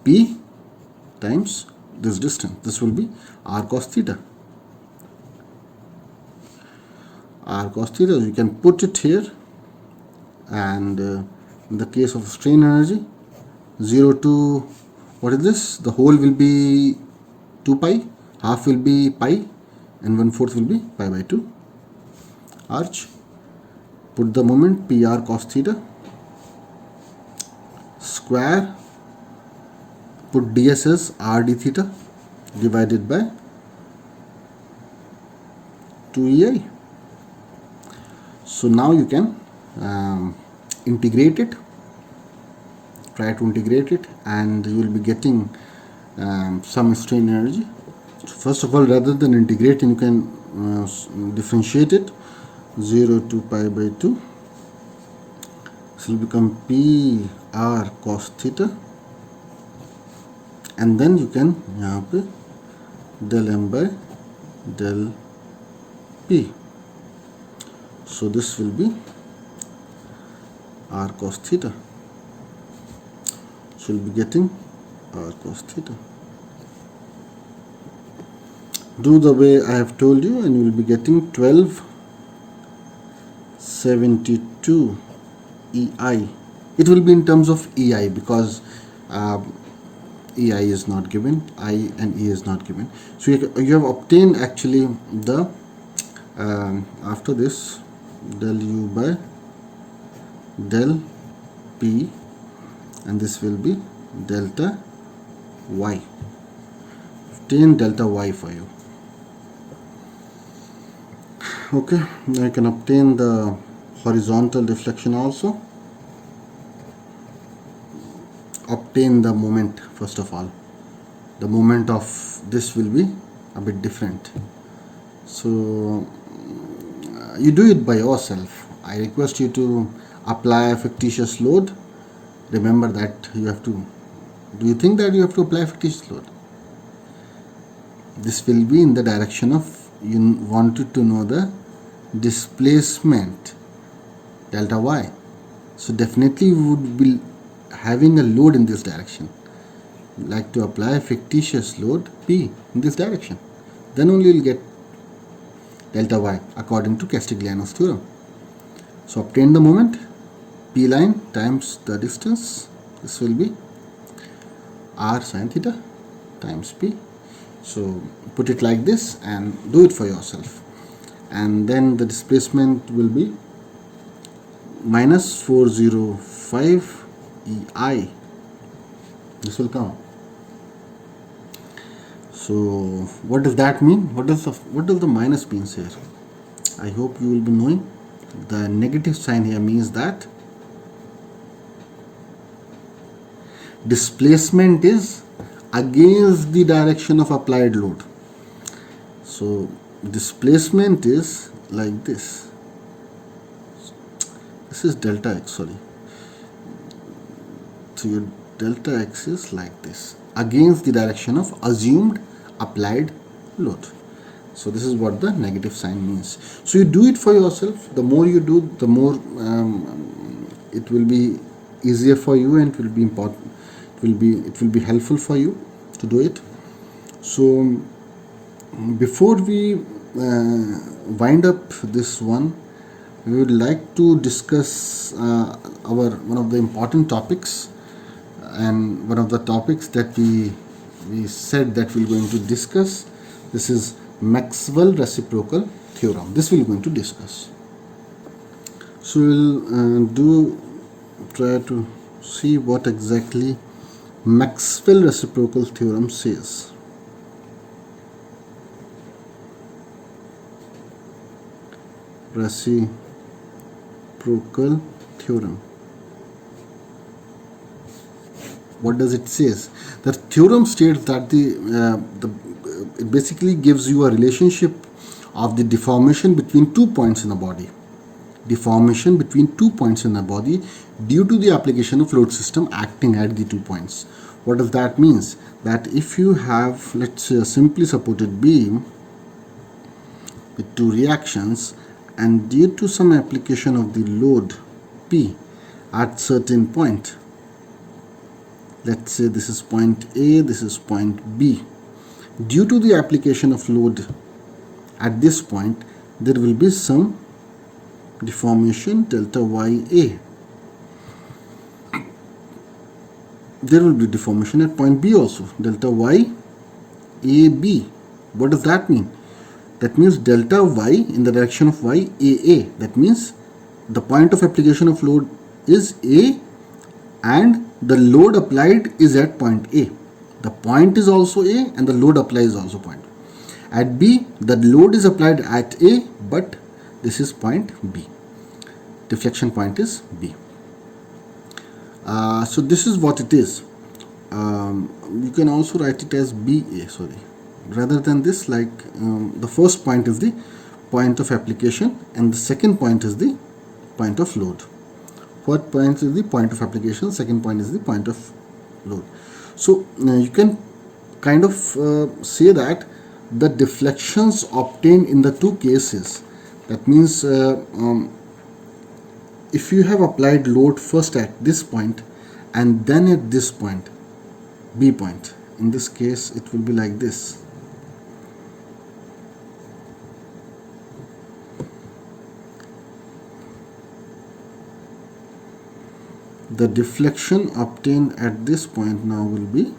S1: P times this distance. This will be r cos theta. R cos theta, you can put it here, and in the case of strain energy, 0 to, what is this? The whole will be 2 pi, half will be pi, and 1/4 will be pi by 2 arch. Put the moment PR cos theta square, put ds as r d theta divided by 2ei. So now you can integrate it, try to integrate it, and you will be getting some strain energy. So first of all, rather than integrating, you can differentiate it. 0 to pi by 2. This will become P r cos theta, and then you can यहाँ पे del m by del p. So this will be r cos theta. So you'll be getting r cos theta. Do the way I have told you, and you will be getting 1272 EI. It will be in terms of EI because EI is not given, I and E is not given. So you have obtained actually the after this del U by del P, and this will be delta Y. Obtain delta Y for you. Okay, now you can obtain the horizontal deflection also. Obtain the moment first of all. The moment of this will be a bit different. So you do it by yourself. I request you to apply a fictitious load. Remember that you have to. Do you think that you have to apply a fictitious load? This will be in the direction of, you wanted to know the displacement delta y. So definitely you would be having a load in this direction. Like to apply a fictitious load P in this direction. Then only you'll get delta y according to Castigliano's theorem. So obtain the moment, P line times the distance. This will be r sin theta times P. So put it like this and do it for yourself. And then the displacement will be minus 405 EI. This will come. So what does that mean? What does the minus means here? I hope you will be knowing. The negative sign here means that displacement is against the direction of applied load. So displacement is like this. This is delta x, sorry. So your delta x is like this, against the direction of assumed applied load. So this is what the negative sign means. So you do it for yourself. The more you do, the more it will be easier for you, and it will be important. It will be helpful for you to do it. So before we wind up this one, we would like to discuss one of the important topics, and one of the topics that we said that we're going to discuss. This is Maxwell reciprocal theorem. This we're going to discuss. So we'll try to see what exactly Maxwell reciprocal theorem says. Reciprocal theorem. What does it say? The theorem states that it basically gives you a relationship of the deformation between 2 points in a body. Deformation between 2 points in a body due to the application of load system acting at the 2 points. What does that mean? That if you have, let's say, a simply supported beam with 2 reactions, and due to some application of the load P at certain point, let's say this is point A, this is point B. Due to the application of load at this point, there will be some deformation delta YA. There will be deformation at point B also, delta YAB. What does that mean? That means delta Y in the direction of YAA. That means the point of application of load is A, and the load applied is at point A. The point is also A, and the load applied is also point. At B, the load is applied at A, but this is point B. Deflection point is B. So this is what it is. You can also write it as BA, rather than this, like the first point is the point of application, and the second point is the point of load. First point is the point of application, second point is the point of load. So you can kind of say that the deflections obtained in the 2 cases, that means if you have applied load first at this point and then at this point, B point, in this case it will be like this. The deflection obtained at this point now will be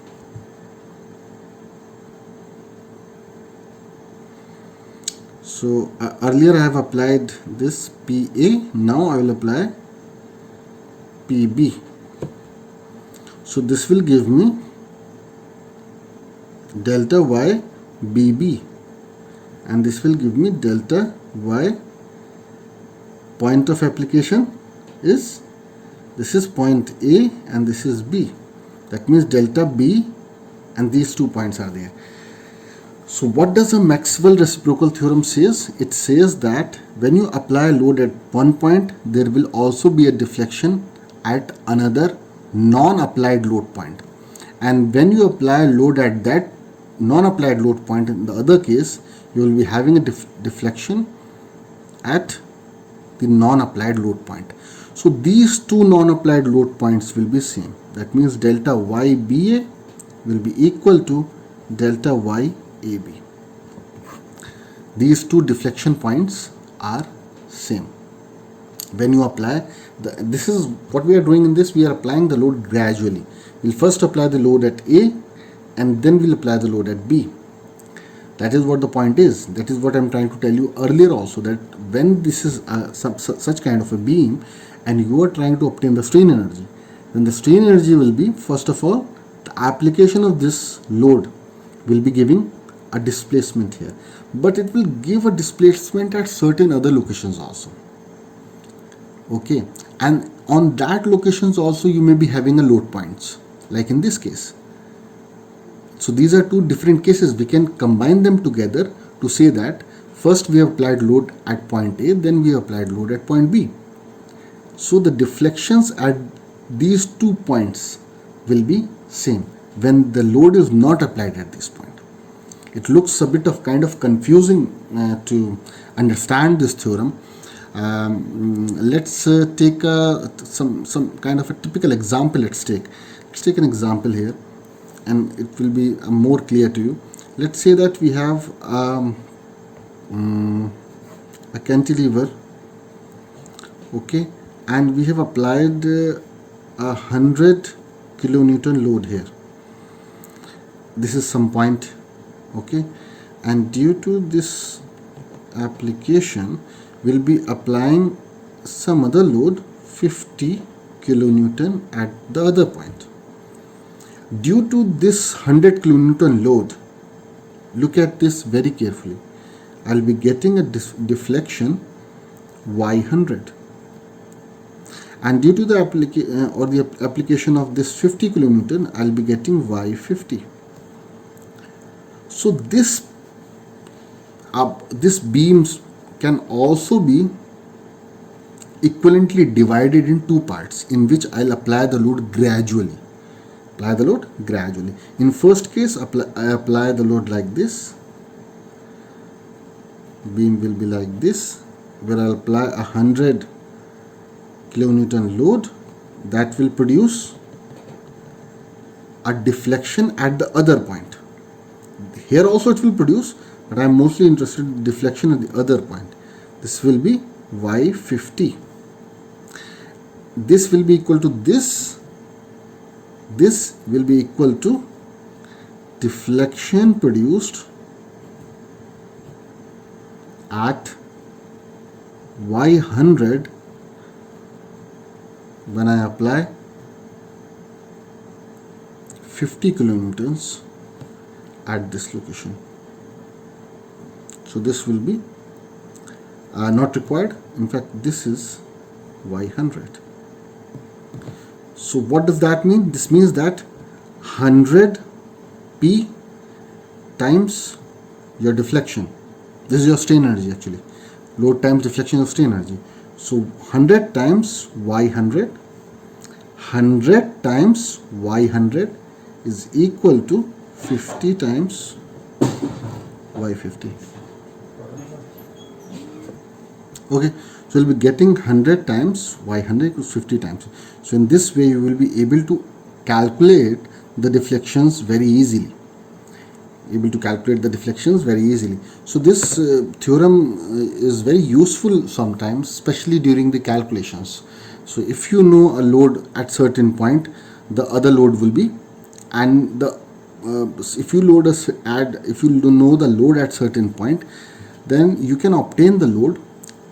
S1: earlier I have applied this PA, now I will apply PB. So this will give me delta Y BB, and this will give me delta Y. Point of application is, this is point A and this is B. That means delta B, and these 2 points are there. So what does a Maxwell reciprocal theorem says? It says that when you apply load at one point, there will also be a deflection at another non-applied load point. And when you apply load at that non-applied load point, in the other case, you will be having a deflection at the non-applied load point. So these 2 non-applied load points will be same. That means delta YBA will be equal to delta YAB. These 2 deflection points are same. When you apply, this is what we are doing in this, we are applying the load gradually. We'll first apply the load at A, and then we'll apply the load at B. That is what the point is. That is what I'm trying to tell you earlier also, that when this is such kind of a beam and you are trying to obtain the strain energy, then the strain energy will be, first of all, the application of this load will be giving a displacement here, but it will give a displacement at certain other locations also. Okay, and on that locations also you may be having a load points, like in this case. So these are 2 different cases. We can combine them together to say that first we have applied load at point A, then we have applied load at point B. So the deflections at these 2 points will be same when the load is not applied at this point. It looks a bit of kind of confusing to understand this theorem. Let's take some kind of a typical example. Let's take an example here, and it will be more clear to you. Let's say that we have a cantilever, okay, and we have applied 100 kilonewton load here. This is some point, okay, and due to this application we'll be applying some other load 50 kilonewton at the other point. Due to this 100 kilonewton load, look at this very carefully, I'll be getting a deflection y100, and due to the application of this 50 kilonewton, I'll be getting y50. So this beams can also be equivalently divided in two parts, in which I'll apply the load gradually. In first case, I apply the load like this. Beam will be like this, where I'll apply 100 kilonewton load. That will produce a deflection at the other point. Here also it will produce, but I am mostly interested in deflection at the other point. This will be y50. This will be equal to this. This will be equal to deflection produced at y100 when I apply 50 kilonewtons at this location. So this will be not required. In fact, this is y100. So what does that mean? This means that 100 P times your deflection. This is your strain energy actually. Load times deflection of strain energy. So 100 times y100. 100 times y100 is equal to 50 times y50. Okay, so you'll be getting 100 times y100 equals 50 times. So in this way you will be able to calculate the deflections very easily. So this theorem is very useful sometimes, especially during the calculations. So if you know a load at certain point, the other load will be, and the if you know the load at certain point, then you can obtain the load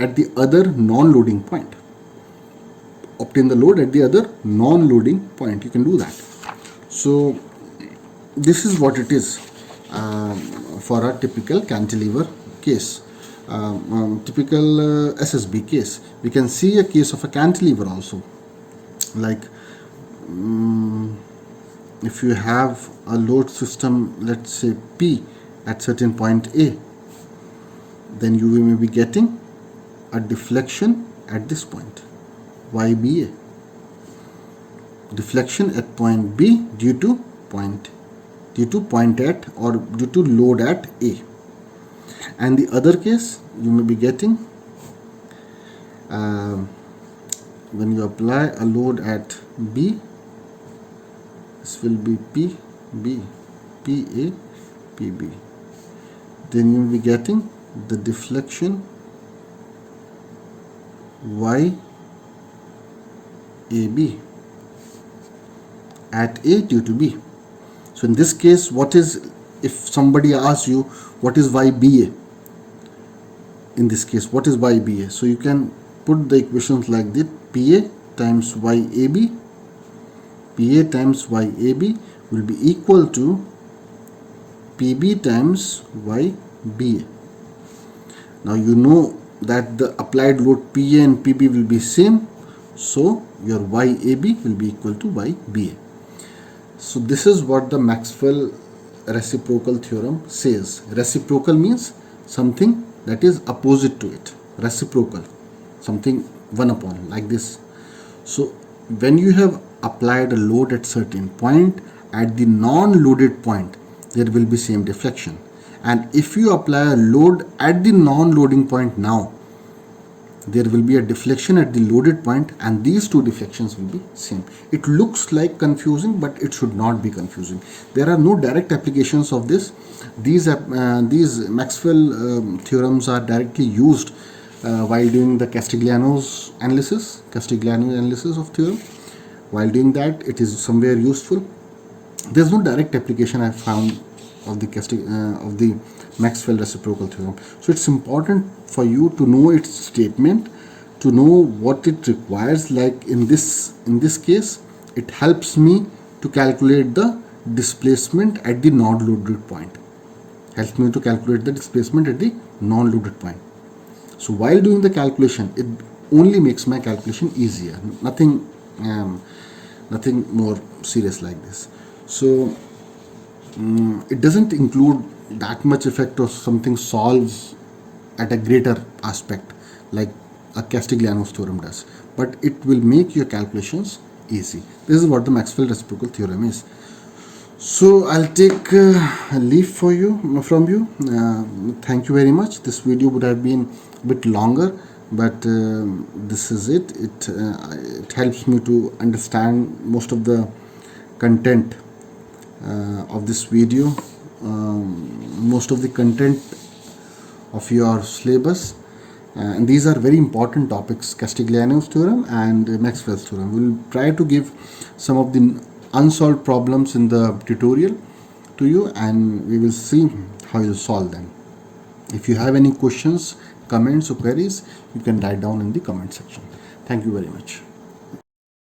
S1: at the other non-loading point. You can do that. So this is what it is for a typical cantilever case, typical SSB case. We can see a case of a cantilever also, like if you have a load system, let's say P at certain point A, then you may be getting a deflection at this point, YBA. Deflection at point B due to load at A. And the other case, you may be getting when you apply a load at B, this will be PB, PA, PB. Then you will be getting the deflection YAB at A due to B. So in this case, if somebody asks you what is YBA, in this case what is YBA, so you can put the equations like this: PA times YAB will be equal to PB times YBA. Now you know that the applied load PA and PB will be same, so your YAB will be equal to YBA. So this is what the Maxwell reciprocal theorem says. Reciprocal means something that is opposite to it. Reciprocal, something one upon, like this. So when you have applied a load at certain point, at the non-loaded point there will be same deflection, and if you apply a load at the non-loading point now, there will be a deflection at the loaded point, and these two deflections will be same. It looks like confusing, but it should not be confusing. There are no direct applications of this. These Maxwell theorems are directly used while doing the Castigliano analysis of theorem. While doing that, it is somewhere useful. There's no direct application I found of the Maxwell reciprocal theorem. So it's important for you to know its statement, to know what it requires. Like in this case, it helps me to calculate the displacement at the non-loaded point. Helps me to calculate the displacement at the non-loaded point. So while doing the calculation, it only makes my calculation easier. Nothing more serious like this. So it doesn't include that much effect of something solves at a greater aspect like a Castigliano's theorem does, but it will make your calculations easy. This is what the Maxwell reciprocal theorem is. So I'll take a leave from you. Thank you very much. This video would have been a bit longer, but this is it. It helps me to understand most of the content of this video, most of the content of your syllabus, and these are very important topics: Castigliano's theorem and Maxwell's theorem. We'll try to give some of the unsolved problems in the tutorial to you, and we will see how you solve them. If you have any questions, comments or queries, you can write down in the comment section. Thank you very much.